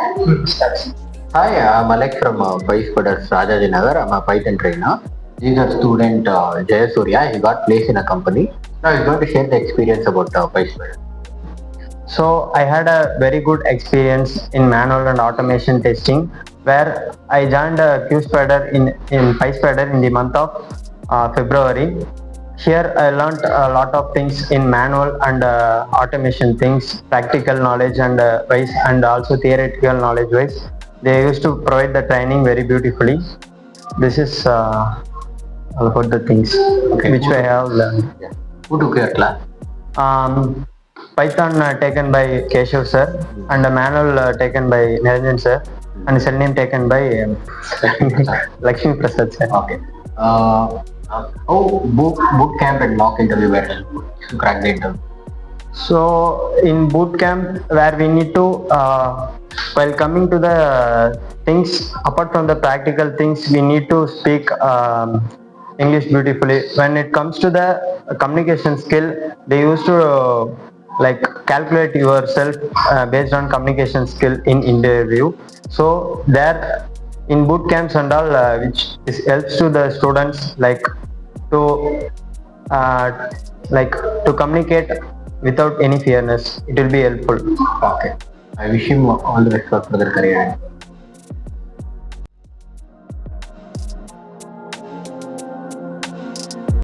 Hi, I'm Alex from PySpiders Rajajinagar. I'm a Python trainer. He's a student, Jayasurya. He got placed in a company. Now he's going to share the experience about PySpiders. So I had a very good experience in manual and automation testing, where I joined QSpider in PySpider in the month of February. Here I learned a lot of things in manual and automation things, practical knowledge and wise, and also theoretical knowledge wise. They used to provide the training very beautifully. This is all about the things which I have learned. Yeah. Who took your class? Python taken by Keshav sir, and a manual taken by Niranjan sir, and cell name taken by Lakshmi Prasad sir. Okay. Boot camp and mock interview were helpful to crack the interview. So in boot camp, where we need to while coming to the things, apart from the practical things, we need to speak English beautifully. When it comes to the communication skill, they used to like calculate yourself based on communication skill in interview. So there in boot camps and all, which helps to the students to uh, to communicate without any fearness. It will be helpful. Okay. I wish him all the best for further career.